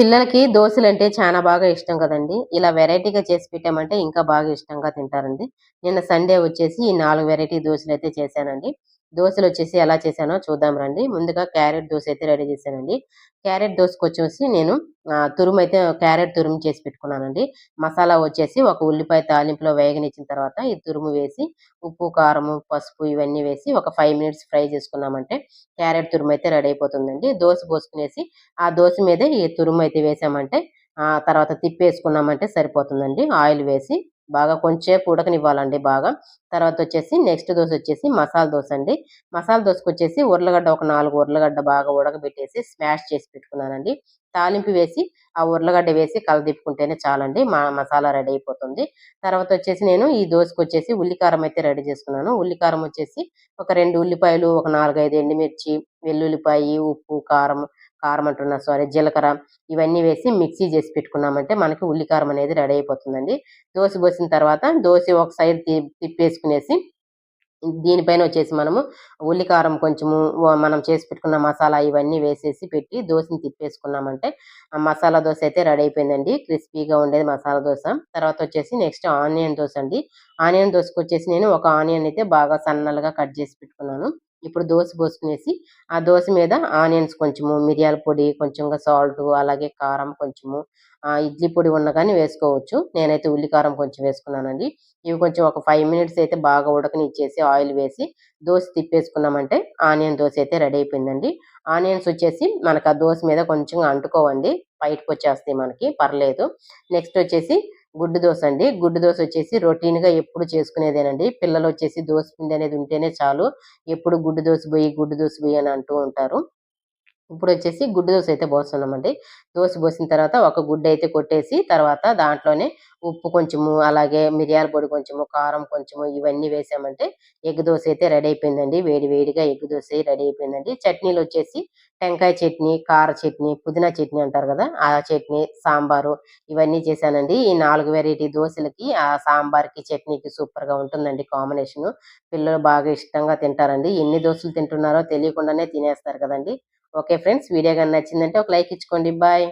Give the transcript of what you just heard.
పిల్లలకి దోసలంటే చానా బాగా ఇష్టం కదండీ! ఇలా వెరైటీగా చేసి పెట్టామంటే ఇంకా బాగా ఇష్టంగా తింటారండి. నిన్న సండే వచ్చేసి ఈ 4 వెరైటీ దోసలైతే చేశానండి. దోసలొచ్చేసి ఎలా చేశానో చూద్దాం రండి. ముందుగా క్యారెట్ దోసైతే రెడీ చేశానండి. క్యారెట్ దోసకొచ్చేసి నేను తురుమైతే క్యారెట్ తురుము చేసి పెట్టుకున్నానండి. మసాలా వచ్చేసి ఒక ఉల్లిపాయ తాలింపులో వేగనిచ్చిన తర్వాత ఈ తురుము వేసి, ఉప్పు, కారము, పసుపు ఇవన్నీ వేసి ఒక 5 మినిట్స్ ఫ్రై చేసుకున్నామంటే క్యారెట్ తురుమైతే రెడీ అయిపోతుందండి. దోస పోసుకునేసి ఆ దోస మీదే ఈ తురుమైతే వేసామంటే తర్వాత తిప్పేసుకున్నామంటే సరిపోతుందండి. ఆయిల్ వేసి బాగా కొంచెంసేపు ఉడకనివ్వాలండి బాగా. తర్వాతొచ్చేసి నెక్స్ట్ దోసొచ్చేసి మసాలా దోసండి. మసాలా దోసకొచ్చేసి ఉర్లగడ్డ ఒక 4 ఉర్లగడ్డ బాగా ఉడకబెట్టేసి స్మాష్ చేసి పెట్టుకున్నానండి. తాలింపు వేసి ఆ ఉర్లగడ్డ వేసి కలదిప్పుకుంటేనే చాలండి. మసాలా రెడీ అయిపోతుంది. తర్వాతొచ్చేసి నేను ఈ దోసకొచ్చేసి ఉల్లికారం అయితే రెడీ చేసుకున్నాను. ఉల్లికారం వచ్చేసి ఒక 2 ఉల్లిపాయలు, ఒక 4, 5 ఎండుమిర్చి, వెల్లుల్లిపాయి, ఉప్పు, కారం అంటున్నా సారీ జీలకర్ర ఇవన్నీ వేసి మిక్సీ చేసి పెట్టుకున్నామంటే మనకి ఉల్లికారం అనేది రెడీ అయిపోతుందండి. దోస పోసిన తర్వాత దోస ఒక సైడ్ తిప్పేసుకునేసి దీనిపైన వచ్చేసి మనము ఉల్లికారం కొంచెము మనం చేసి పెట్టుకున్న మసాలా ఇవన్నీ వేసేసి పెట్టి దోసని తిప్పేసుకున్నామంటే ఆ మసాలా దోస అయితే రెడీ అయిపోయిందండి. క్రిస్పీగా ఉండేది మసాలా దోస. తర్వాత వచ్చేసి నెక్స్ట్ ఆనియన్ దోస అండి. ఆనియన్ దోసకొచ్చేసి నేను ఒక ఆనియన్ అయితే బాగా సన్నలుగా కట్ చేసి పెట్టుకున్నాను. ఇప్పుడు దోస పోసుకునేసి ఆ దోస మీద ఆనియన్స్ కొంచెము, మిరియాల పొడి, కొంచెంగా సాల్టు, అలాగే కారం కొంచెము, ఇడ్లీ పొడి ఉన్న గాని వేసుకోవచ్చు. నేనైతే ఉల్లి కారం కొంచెం వేసుకున్నానండి. ఇవి కొంచెం ఒక 5 మినిట్స్ అయితే బాగా ఉడకనిచ్చేసి ఆయిల్ వేసి దోస తిప్పేసుకున్నామంటే ఆనియన్ దోస అయితే రెడీ అయిపోయిందండి. ఆనియన్స్ వచ్చేసి మనకు ఆ దోస మీద కొంచెం అంటుకోవండి. బయటకొచ్చేస్తాయి మనకి పర్లేదు. నెక్స్ట్ వచ్చేసి గుడ్డు దోస అండి. గుడ్డు దోస వచ్చేసి రొటీన్‌గా ఎప్పుడు చేసుకునేదేనండి. పిల్లలొచ్చేసి దోస పిండి అనేది ఉంటేనే చాలు. ఎప్పుడు గుడ్డు దోస బొయ్యి అని అంటూ ఉంటారు. ఇప్పుడొచ్చేసి గుడ్డు దోస అయితే పోస్తున్నామండి. దోస పోసిన తర్వాత ఒక గుడ్డయితే కొట్టేసి తర్వాత దాంట్లోనే ఉప్పు కొంచెము, అలాగే మిరియాల పొడి కొంచెము, కారం కొంచెము ఇవన్నీ వేసామంటే ఎగ్ దోస అయితే రెడీ అయిపోయిందండి. వేడి వేడిగా ఎగ్ దోస రెడీ అయిపోయిందండి. చట్నీలొచ్చేసి టెంకాయ చట్నీ, కార చట్నీ, పుదీనా చట్నీ అంటారు గదా! ఆ చట్నీ, సాంబారు ఇవన్నీ చేశానండి. ఈ 4 వెరైటీ దోసలకి సాంబార్‌కి, చట్నీకి సూపర్‌గా ఉంటుందండి కాంబినేషను. పిల్లలు బాగా ఇష్టంగా తింటారండి. ఎన్ని దోసలు తింటున్నారో తెలియకుండానే తినేస్తారు కదండీ! Okay friends. వీడియో గాని నచ్చిందంటే ఒక లైక్ ఇచ్చుకోండి. బాయ్.